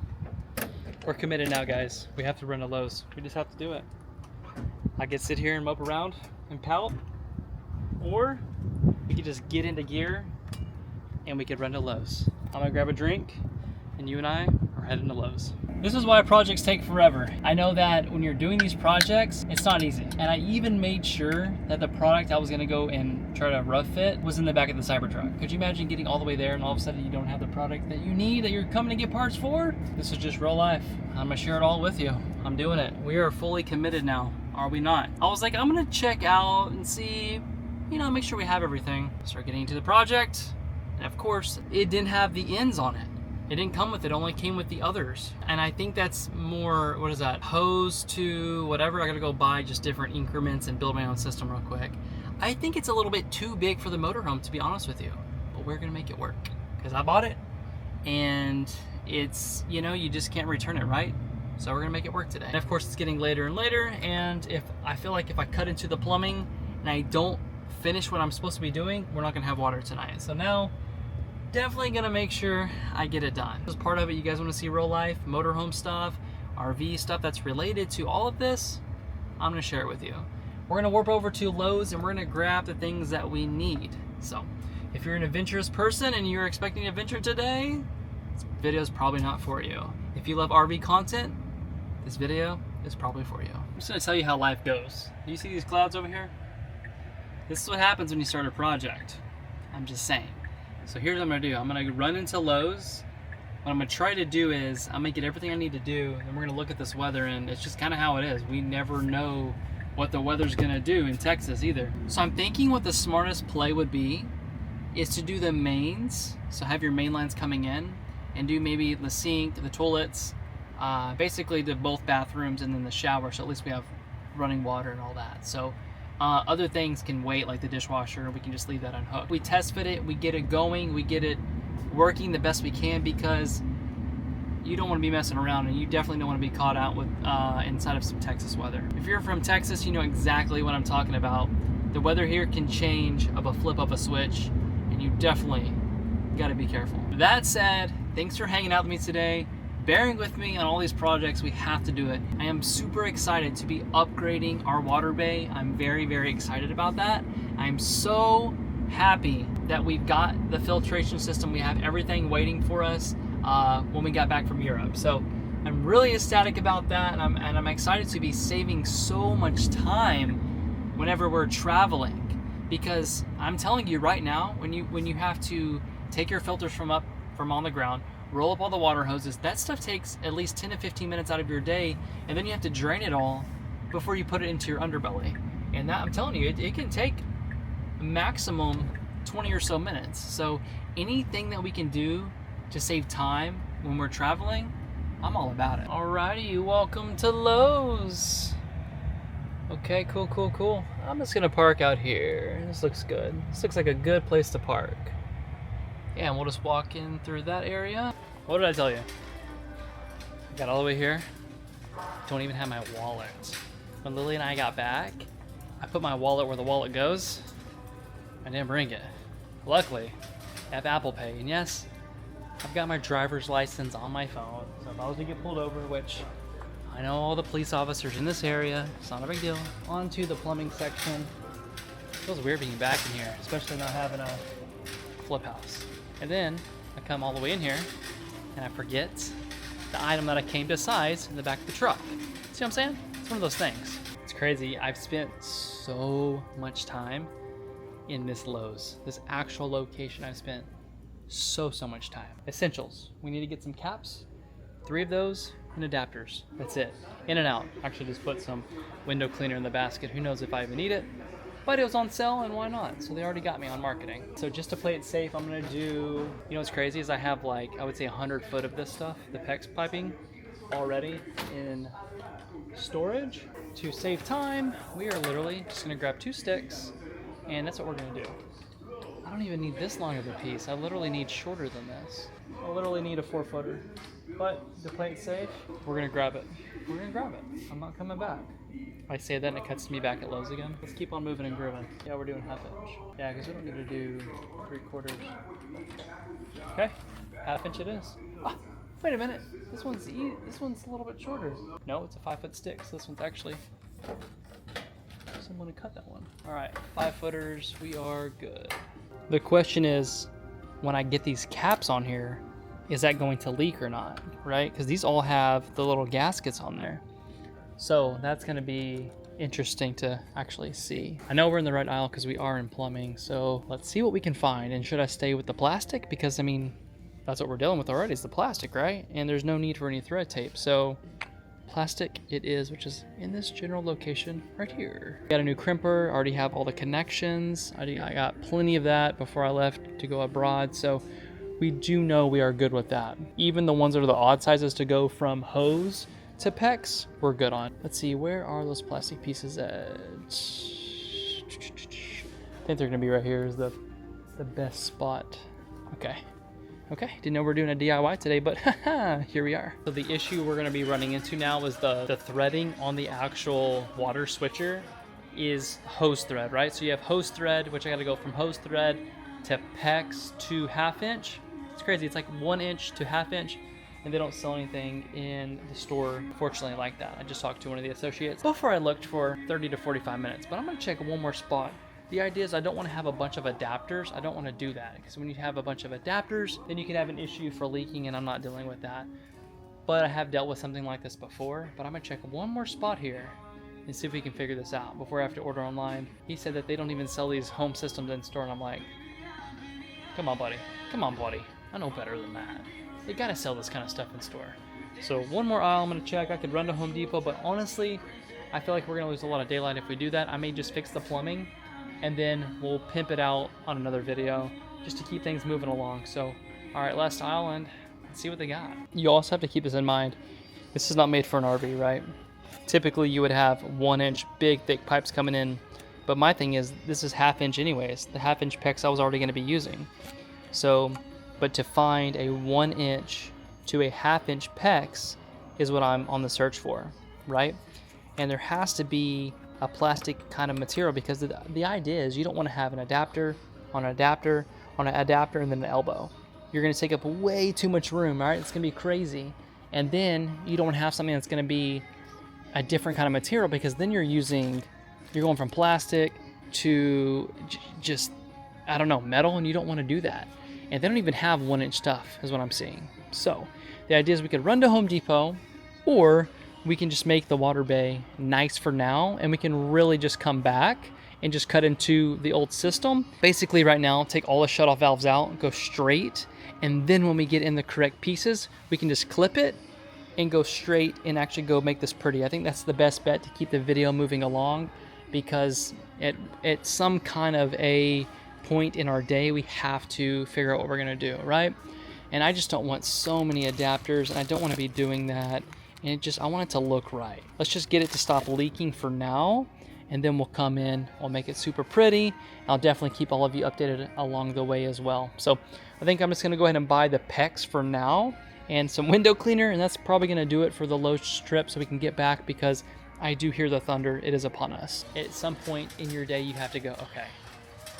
We're committed now, guys. We have to run to Lowe's. We just have to do it. I could sit here and mope around and pout, or we could just get into gear and we could run to Lowe's. I'm gonna grab a drink and you and I are heading to Lowe's. This is why projects take forever. I know that when you're doing these projects, it's not easy. And I even made sure that the product I was gonna go and try to rough fit was in the back of the Cybertruck. Could you imagine getting all the way there and all of a sudden you don't have the product that you need, that you're coming to get parts for? This is just real life. I'm gonna share it all with you. I'm doing it. We are fully committed now, are we not? I was like, I'm gonna check out and see, you know, make sure we have everything. Start getting into the project. And of course, it didn't have the ends on it. It didn't come with it, only came with the others. And I think that's more, what is that, hose to whatever. I gotta go buy just different increments and build my own system real quick. I think it's a little bit too big for the motorhome, to be honest with you. But we're gonna make it work, because I bought it. And it's, you know, you just can't return it, right? So we're gonna make it work today. And of course, it's getting later and later, and if I feel like if I cut into the plumbing and I don't finish what I'm supposed to be doing, we're not gonna have water tonight. So now, definitely gonna make sure I get it done. As part of it, you guys wanna see real life, motorhome stuff, RV stuff that's related to all of this, I'm gonna share it with you. We're gonna warp over to Lowe's and we're gonna grab the things that we need. So, if you're an adventurous person and you're expecting an adventure today, this video is probably not for you. If you love RV content, this video is probably for you. I'm just gonna tell you how life goes. Do you see these clouds over here? This is what happens when you start a project. I'm just saying. So here's what I'm gonna do. I'm gonna run into Lowe's. What I'm gonna try to do is, I'm gonna get everything I need to do, and we're gonna look at this weather, and it's just kind of how it is. We never know what the weather's gonna do in Texas either. So I'm thinking what the smartest play would be is to do the mains. So have your main lines coming in, and do maybe the sink, the toilets, basically to both bathrooms, and then the shower, so at least we have running water and all that. So other things can wait, like the dishwasher. We can just leave that unhooked. We test fit it, we get it going, we get it working the best we can, because you don't want to be messing around, and you definitely don't want to be caught out with inside of some Texas weather. If you're from Texas, you know exactly what I'm talking about. The weather here can change of a flip of a switch, and you definitely got to be careful. That said, thanks for hanging out with me today, bearing with me on all these projects. We have to do it. I am super excited to be upgrading our water bay. I'm very, very excited about that. I'm so happy that we've got the filtration system. We have everything waiting for us when we got back from Europe. So I'm really ecstatic about that, and I'm excited to be saving so much time whenever we're traveling. Because I'm telling you right now, when you have to take your filters from on the ground, roll up all the water hoses, that stuff takes at least 10 to 15 minutes out of your day, and then you have to drain it all before you put it into your underbelly. And that, I'm telling you, it can take maximum 20 or so minutes. So anything that we can do to save time when we're traveling, I'm all about it. Alrighty, welcome to Lowe's. Okay, cool. I'm just gonna park out here. This looks good. This looks like a good place to park. Yeah, and we'll just walk in through that area. What did I tell you? I got all the way here. Don't even have my wallet. When Lily and I got back, I put my wallet where the wallet goes. I didn't bring it. Luckily, I have Apple Pay, and yes, I've got my driver's license on my phone. So if I was to get pulled over, which I know all the police officers in this area, it's not a big deal. On to the plumbing section. It feels weird being back in here, especially not having a flip house. And then I come all the way in here and I forget the item that I came to size in the back of the truck. See what I'm saying? It's one of those things. It's crazy. I've spent so much time in this Lowe's, this actual location. I've spent so much time. Essentials. We need to get some caps, 3 of those, and adapters. That's it. In and out. Actually just put some window cleaner in the basket. Who knows if I even need it? But it was on sale, and why not? So they already got me on marketing. So just to play it safe, I'm gonna do, you know what's crazy is I have like, I would say 100 foot of this stuff, the PEX piping, already in storage. To save time, we are literally just gonna grab 2 sticks, and that's what we're gonna do. I don't even need this long of a piece. I literally need shorter than this. I literally need a 4-footer. But to play it safe, we're gonna grab it. We're gonna grab it. I'm not coming back. I say that and it cuts to me back at Lowe's again. Let's keep on moving and grooving. Yeah, we're doing 1/2 inch. Yeah, because we don't need to do 3/4. Okay, 1/2 inch it is. Ah, wait a minute. This one's a little bit shorter. No, it's a 5-foot stick. So this one's actually. So I'm gonna cut that one. All right, 5-footers. We are good. The question is, when I get these caps on here, is that going to leak or not, right? Because these all have the little gaskets on there. So that's gonna be interesting to actually see. I know we're in the right aisle because we are in plumbing, so let's see what we can find. And should I stay with the plastic? Because I mean, that's what we're dealing with already is the plastic, right? And there's no need for any thread tape. So plastic it is, which is in this general location right here. Got a new crimper, already have all the connections. I got plenty of that before I left to go abroad. So we do know we are good with that. Even the ones that are the odd sizes to go from hose to PEX, we're good on. Let's see, where are those plastic pieces at? I think they're gonna be right here is the best spot. Okay, didn't know we were doing a DIY today, but here we are. So the issue we're gonna be running into now is the threading on the actual water switcher is hose thread, right? So you have hose thread, which I gotta go from hose thread to PEX to 1/2 inch. It's crazy, it's like 1 inch to 1/2 inch. And they don't sell anything in the store, fortunately, like that. I just talked to one of the associates before I looked for 30 to 45 minutes, but I'm gonna check one more spot. The idea is I don't wanna have a bunch of adapters. I don't wanna do that, because when you have a bunch of adapters, then you can have an issue for leaking, and I'm not dealing with that. But I have dealt with something like this before, but I'm gonna check one more spot here and see if we can figure this out before I have to order online. He said that they don't even sell these home systems in store, and I'm like, come on, buddy. I know better than that. They gotta sell this kind of stuff in store. So one more aisle I'm gonna check. I could run to Home Depot, but honestly, I feel like we're gonna lose a lot of daylight if we do that. I may just fix the plumbing and then we'll pimp it out on another video just to keep things moving along. So, all right, last aisle and let's see what they got. You also have to keep this in mind. This is not made for an RV, right? Typically you would have 1 inch big thick pipes coming in, but my thing is this is 1/2 inch anyways. The 1/2 inch PEX I was already gonna be using. So, but to find a 1 inch to a 1/2 inch PEX is what I'm on the search for, right? And there has to be a plastic kind of material because the idea is you don't want to have an adapter on an adapter on an adapter and then an elbow. You're going to take up way too much room, right? It's going to be crazy. And then you don't want to have something that's going to be a different kind of material because then you're going from plastic to just I don't know, metal, and you don't want to do that. And they don't even have 1-inch stuff, is what I'm seeing. So the idea is we could run to Home Depot, or we can just make the water bay nice for now, and we can really just come back and just cut into the old system. Basically right now, take all the shutoff valves out, go straight, and then when we get in the correct pieces, we can just clip it and go straight and actually go make this pretty. I think that's the best bet to keep the video moving along, because at some kind of a point in our day, we have to figure out what we're gonna do, right? And I just don't want so many adapters, and I don't want to be doing that. And I want it to look right. Let's just get it to stop leaking for now, and then we'll come in, we'll make it super pretty. I'll definitely keep all of you updated along the way as well. So I think I'm just gonna go ahead and buy the PEX for now and some window cleaner, and that's probably gonna do it for the Lowe trip so we can get back, because I do hear the thunder. It is upon us. At some point in your day, you have to go, okay,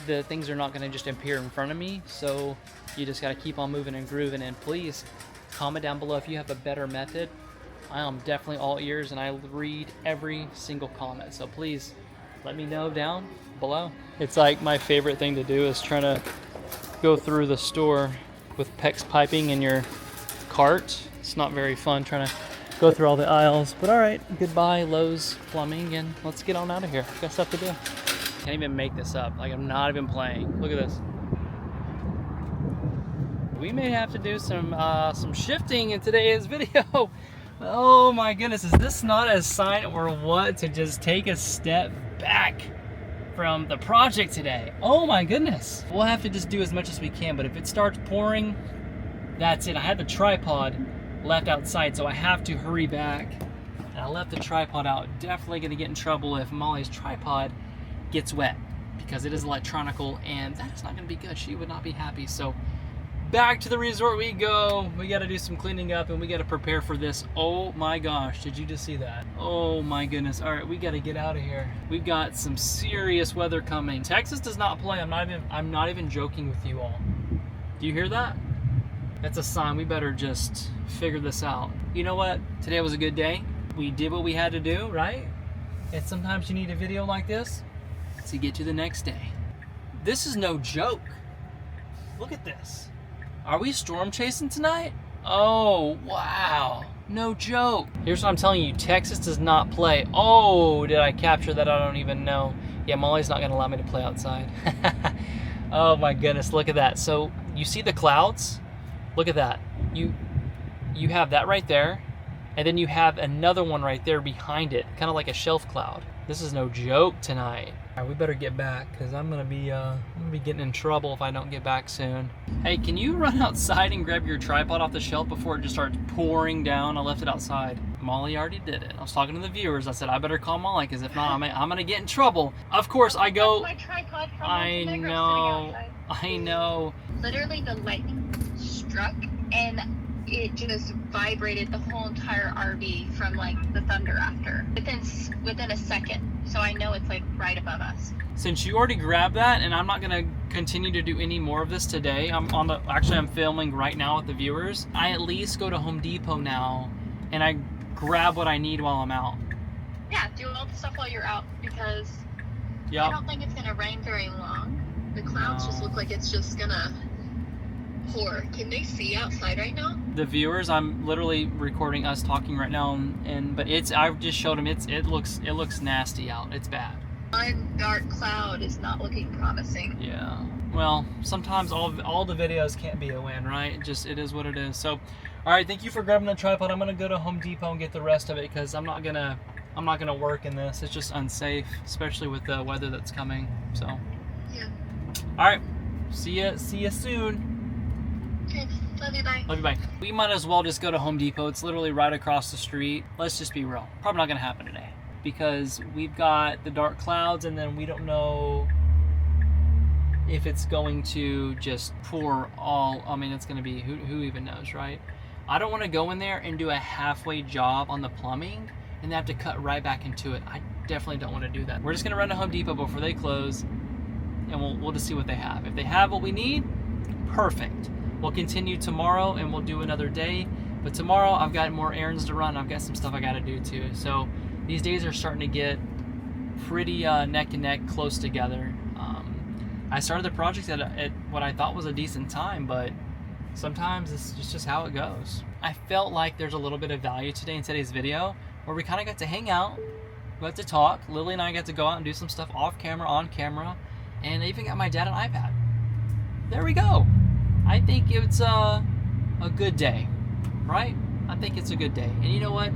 the things are not gonna just appear in front of me, so you just gotta keep on moving and grooving. And please comment down below if you have a better method. I am definitely all ears, and I read every single comment, so please let me know down below. It's like my favorite thing to do is trying to go through the store with PEX piping in your cart. It's not very fun trying to go through all the aisles, but all right, goodbye Lowe's Plumbing, and let's get on out of here. Got stuff to do. Can't even make this up. Like, I'm not even playing. Look at this. We may have to do some shifting in today's video. Oh my goodness, is this not a sign or what to just take a step back from the project today? Oh my goodness. We'll have to just do as much as we can, but if it starts pouring, that's it. I had the tripod left outside, so I have to hurry back. And I left the tripod out. Definitely gonna get in trouble if Molly's tripod gets wet, because it is electronical, and that is not gonna be good. She would not be happy. So back to the resort we go. We got to do some cleaning up, and we got to prepare for this. Oh my gosh, did you just see that? Oh my goodness. All right, we got to get out of here. We've got some serious weather coming. Texas does not play. I'm not even joking with you all. Do you hear that? That's a sign. We better just figure this out. You know what? Today was a good day. We did what we had to do, right? And sometimes you need a video like this to get to the next day. This is no joke. Look at this. Are we storm chasing tonight? Oh, wow. No joke. Here's what I'm telling you. Texas does not play. Oh, did I capture that? I don't even know. Yeah, Molly's not going to allow me to play outside. Oh, my goodness. Look at that. So you see the clouds? Look at that. You have that right there. And then you have another one right there behind it. Kind of like a shelf cloud. This is no joke tonight. All right, we better get back, because I'm gonna be getting in trouble if I don't get back soon. Hey, can you run outside and grab your tripod off the shelf before it just starts pouring down? I left it outside. Molly already did it. I was talking to the viewers. I said I better call Molly, because if not, I'm gonna get in trouble. Of course, I go. My tripod from I know. I know. Literally, the lightning struck, and it just vibrated the whole entire RV from like the thunder after within a second. So I know it's like right above us. Since you already grabbed that, and I'm not gonna continue to do any more of this today. I'm filming right now with the viewers. I at least go to Home Depot now, and I grab what I need while I'm out. Yeah, do all the stuff while you're out, because I don't think it's gonna rain very long. The clouds just look like it's just gonna pour. Can they see outside right now? The viewers, I'm literally recording us talking right now, but I've just showed them it looks nasty out. It's bad. One dark cloud is not looking promising. Yeah. Well, sometimes all the videos can't be a win, right? It is what it is. So, all right, thank you for grabbing the tripod. I'm gonna go to Home Depot and get the rest of it, because I'm not gonna work in this. It's just unsafe, especially with the weather that's coming. So. Yeah. All right. See ya soon. Okay, love you, bye. Love you, bye. We might as well just go to Home Depot. It's literally right across the street. Let's just be real. Probably not gonna happen today, because we've got the dark clouds, and then we don't know if it's going to just pour all. I mean, it's gonna be, who even knows, right? I don't want to go in there and do a halfway job on the plumbing and have to cut right back into it. I definitely don't want to do that. We're just gonna run to Home Depot before they close, and we'll just see what they have. If they have what we need, perfect. We'll continue tomorrow, and we'll do another day. But tomorrow I've got more errands to run. I've got some stuff I got to do too. So these days are starting to get pretty neck and neck, close together. I started the project at what I thought was a decent time, but sometimes it's just how it goes. I felt like there's a little bit of value today in today's video where we kind of got to hang out, we got to talk. Lily and I got to go out and do some stuff off camera, on camera, and I even got my dad an iPad. There we go. I think it's a good day, right? I think it's a good day. And you know what?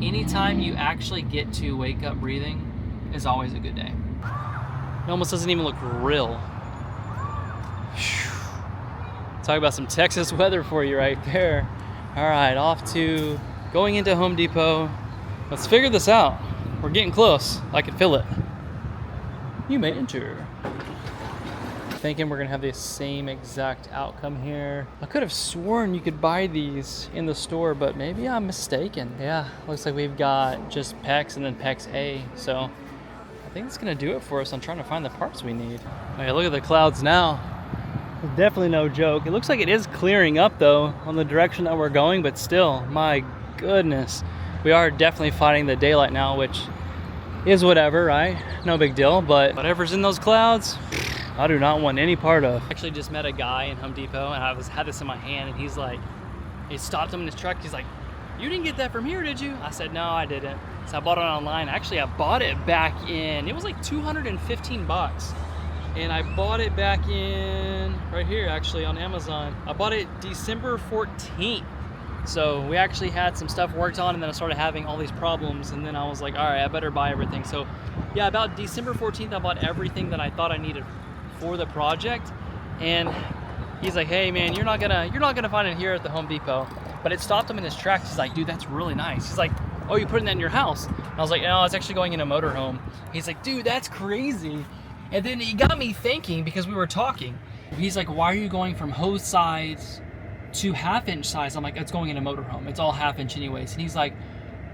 Anytime you actually get to wake up breathing is always a good day. It almost doesn't even look real. Talk about some Texas weather for you right there. All right, off to going into Home Depot. Let's figure this out. We're getting close. I can feel it. You may enter. Thinking we're gonna have the same exact outcome here. I could have sworn you could buy these in the store, but maybe I'm mistaken. Yeah, looks like we've got just PEX and then PEX A. So I think it's gonna do it for us on trying to find the parts we need. Okay, look at the clouds now. It's definitely no joke. It looks like it is clearing up though on the direction that we're going, but still, my goodness. We are definitely fighting the daylight now, which is whatever, right? No big deal, but whatever's in those clouds, I do not want any part of. Actually just met a guy in Home Depot and I had this in my hand and he's like, he stopped him in his truck. He's like, you didn't get that from here, did you? I said, no, I didn't. So I bought it online. Actually, I bought it back in, it was like 215 bucks. And I bought it back in, right here actually on Amazon. I bought it December 14th. So we actually had some stuff worked on and then I started having all these problems and then I was like, all right, I better buy everything. So yeah, about December 14th, I bought everything that I thought I needed for the project. And he's like, hey man, you're not gonna find it here at the Home Depot. But it stopped him in his tracks. He's like, dude, that's really nice. He's like, oh, you putting that in your house? And I was like, no, it's actually going in a motorhome. He's like, dude, that's crazy. And then he got me thinking because we were talking. He's like, why are you going from hose size to 1/2 inch size? I'm like, it's going in a motorhome. It's all 1/2 inch anyways. And he's like,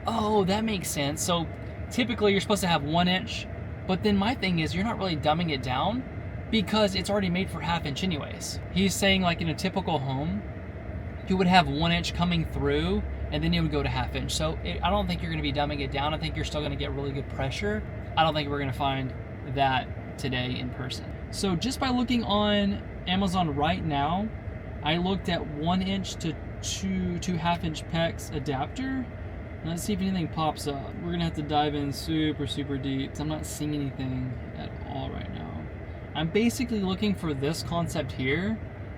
oh, that makes sense. So typically you're supposed to have 1 inch, but then my thing is you're not really dumbing it down because it's already made for 1/2 inch anyways. He's saying like in a typical home, you would have 1 inch coming through and then it would go to 1/2 inch. So I don't think you're gonna be dumbing it down. I think you're still gonna get really good pressure. I don't think we're gonna find that today in person. So just by looking on Amazon right now, I looked at 1 inch to 2.5 inch PEX adapter. Let's see if anything pops up. We're gonna have to dive in super deep. I'm not seeing anything at all right now. I'm basically looking for this concept here,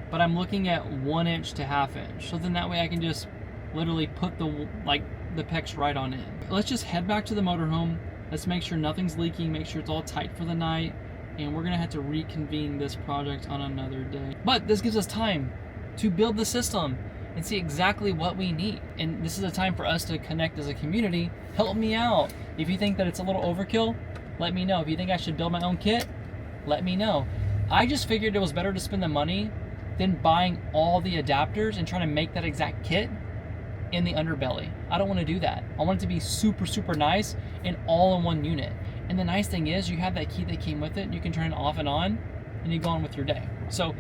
but I'm looking at 1 inch to 1/2 inch. So then that way I can just literally put the PEX right on in. Let's just head back to the motorhome. Let's make sure nothing's leaking, make sure it's all tight for the night, and we're gonna have to reconvene this project on another day. But this gives us time to build the system and see exactly what we need. And this is a time for us to connect as a community. Help me out. If you think that it's a little overkill, let me know. If you think I should build my own kit, let me know. I just figured it was better to spend the money than buying all the adapters and trying to make that exact kit in the underbelly. I don't want to do that. I want it to be super nice and all in one unit. And the nice thing is you have that key that came with it. You can turn it off and on and you go on with your day. So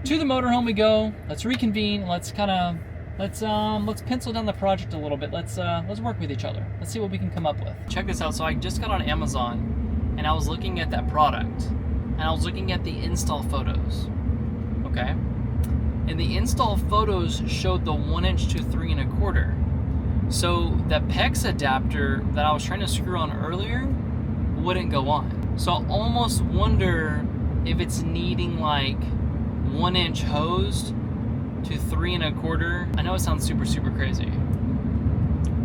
to the motorhome we go. Let's reconvene. Let's pencil down the project a little bit. Let's work with each other. Let's see what we can come up with. Check this out. So I just got on Amazon and I was looking at that product and I was looking at the install photos. Okay. And the install photos showed the 1 inch to 3 1/4. So the PEX adapter that I was trying to screw on earlier wouldn't go on. So I almost wonder if it's needing like 1 inch hosed to 3 1/4. I know it sounds super crazy,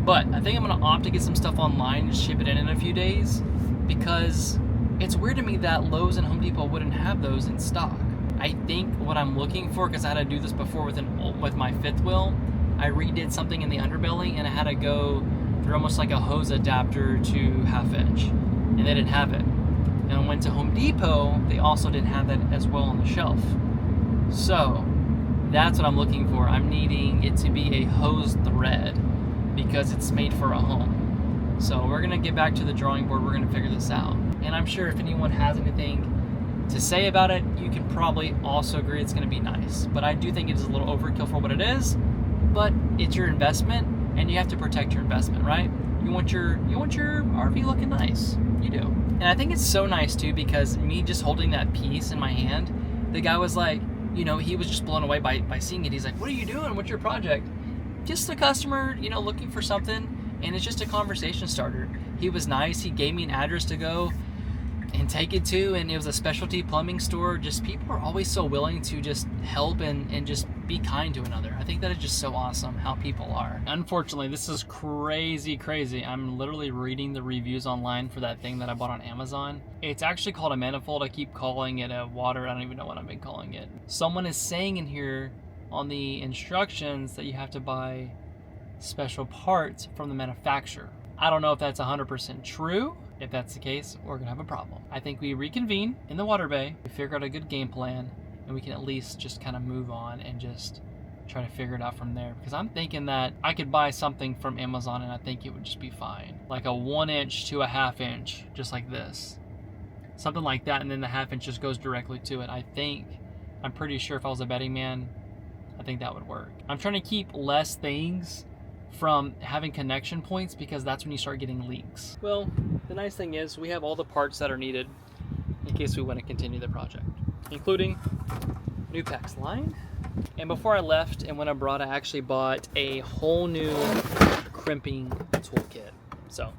but I think I'm gonna opt to get some stuff online and ship it in a few days because it's weird to me that Lowe's and Home Depot wouldn't have those in stock. I think what I'm looking for, because I had to do this before with my fifth wheel, I redid something in the underbelly and I had to go through almost like a hose adapter to 1/2 inch, and they didn't have it. And I went to Home Depot, they also didn't have that as well on the shelf. So that's what I'm looking for. I'm needing it to be a hose thread because it's made for a home. So we're gonna get back to the drawing board, we're gonna figure this out. And I'm sure if anyone has anything to say about it, you can probably also agree it's going to be nice. But I do think it is a little overkill for what it is, but it's your investment and you have to protect your investment, right? You want your RV looking nice. You do. And I think it's so nice too, because me just holding that piece in my hand, the guy was like, you know, he was just blown away by seeing it. He's like, what are you doing? What's your project? Just a customer, you know, looking for something, and it's just a conversation starter. He was nice. He gave me an address to go and take it to, and it was a specialty plumbing store. Just people are always so willing to just help and just be kind to another. I think that is just so awesome how people are. Unfortunately, this is crazy. I'm literally reading the reviews online for that thing that I bought on Amazon. It's actually called a manifold. I keep calling it a water. I don't even know what I've been calling it. Someone is saying in here on the instructions that you have to buy special parts from the manufacturer. I don't know if that's 100% true. If that's the case, we're gonna have a problem. I think we reconvene in the water bay, we figure out a good game plan, and we can at least just kind of move on and just try to figure it out from there. Because I'm thinking that I could buy something from Amazon and I think it would just be fine. Like a 1 inch to a 1/2 inch, just like this. Something like that, and then the 1/2 inch just goes directly to it. I'm pretty sure if I was a betting man, I think that would work. I'm trying to keep less things from having connection points, because that's when you start getting leaks. Well, the nice thing is we have all the parts that are needed in case we want to continue the project, including new PAX line. And before I left and when I brought, I actually bought a whole new crimping toolkit. So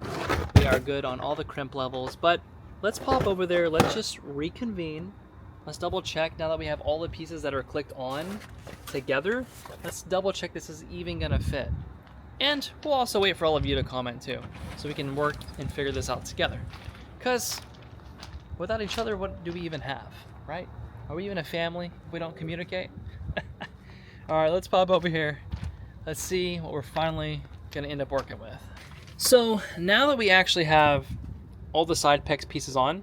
we are good on all the crimp levels, but let's pop over there. Let's just reconvene. Let's double check now that we have all the pieces that are clicked on together. Let's double check this is even gonna fit. And we'll also wait for all of you to comment too, so we can work and figure this out together. Because without each other, what do we even have, right? Are we even a family if we don't communicate? All right, let's pop over here. Let's see what we're finally gonna end up working with. So now that we actually have all the side PEX pieces on,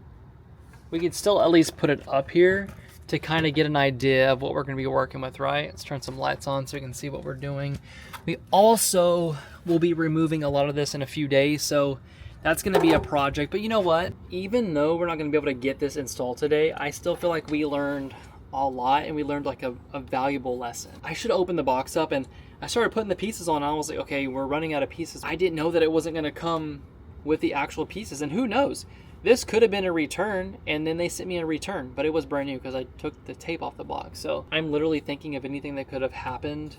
we can still at least put it up here to kind of get an idea of what we're going to be working with, right? Let's turn some lights on so we can see what we're doing. We also will be removing a lot of this in a few days, so that's going to be a project. But you know what? Even though we're not going to be able to get this installed today, I still feel like we learned a lot, and we learned like a valuable lesson. I should open the box up, and I started putting the pieces on, and I was like, okay, we're running out of pieces. I didn't know that it wasn't going to come with the actual pieces, and who knows? This could have been a return, and then they sent me a return, but it was brand new because I took the tape off the box. So I'm literally thinking of anything that could have happened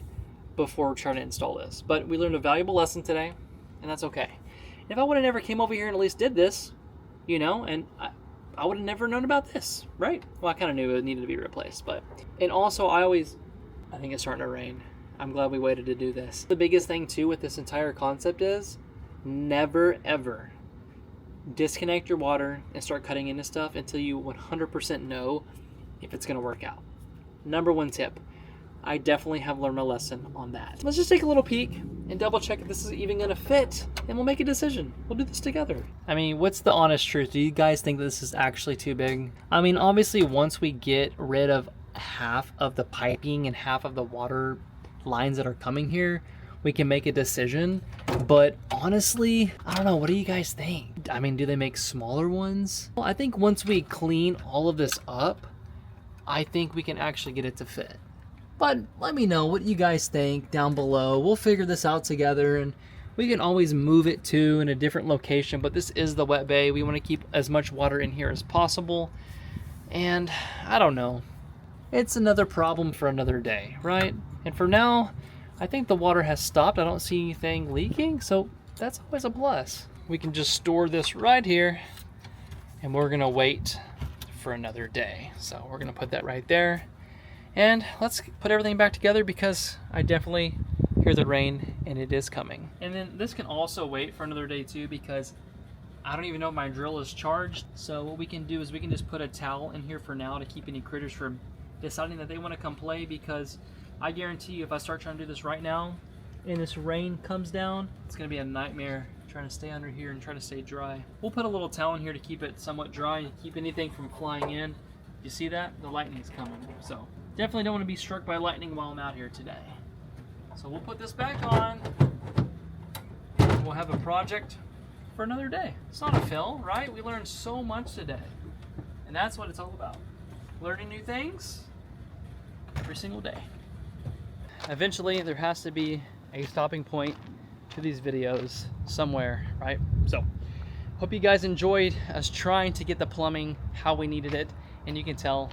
before trying to install this. But we learned a valuable lesson today, and that's okay. If I would have never came over here and at least did this, you know, and I would have never known about this, right? Well, I kind of knew it needed to be replaced, but... And also, I think it's starting to rain. I'm glad we waited to do this. The biggest thing, too, with this entire concept is never, ever disconnect your water and start cutting into stuff until you 100% know if it's going to work out. Number one tip. I definitely have learned a lesson on that. Let's just take a little peek and double check if this is even going to fit, and we'll make a decision. We'll do this together. I mean, what's the honest truth? Do you guys think this is actually too big? I mean, obviously, once we get rid of half of the piping and half of the water lines that are coming here, we can make a decision. But honestly, I don't know. What do you guys think? I mean, do they make smaller ones? Well, I think once we clean all of this up, I think we can actually get it to fit. But let me know what you guys think down below. We'll figure this out together, and we can always move it to in a different location. But this is the wet bay. We want to keep as much water in here as possible. And I don't know. It's another problem for another day, right? And for now, I think the water has stopped. I don't see anything leaking, so that's always a plus. We can just store this right here, and we're gonna wait for another day. So we're gonna put that right there, and let's put everything back together because I definitely hear the rain, and it is coming. And then this can also wait for another day too, because I don't even know if my drill is charged. So what we can do is we can just put a towel in here for now to keep any critters from deciding that they want to come play, because I guarantee you if I start trying to do this right now and this rain comes down, it's going to be a nightmare trying to stay under here and try to stay dry. We'll put a little towel in here to keep it somewhat dry and keep anything from flying in. You see that? The lightning's coming. So definitely don't want to be struck by lightning while I'm out here today. So we'll put this back on. We'll have a project for another day. It's not a fail, right? We learned so much today. And that's what it's all about. Learning new things every single day. Eventually, there has to be a stopping point to these videos somewhere, right? So, Hope you guys enjoyed us trying to get the plumbing how we needed it. And you can tell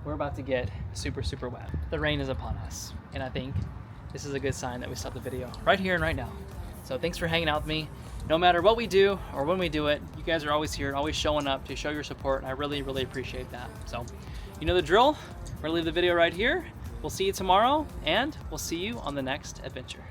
we're about to get super, super wet. The rain is upon us. And I think this is a good sign that we stopped the video right here and right now. So thanks for hanging out with me. No matter what we do or when we do it, you guys are always here, always showing up to show your support. And I really, really appreciate that. So you know the drill. We're gonna leave the video right here. We'll see you tomorrow, and we'll see you on the next adventure.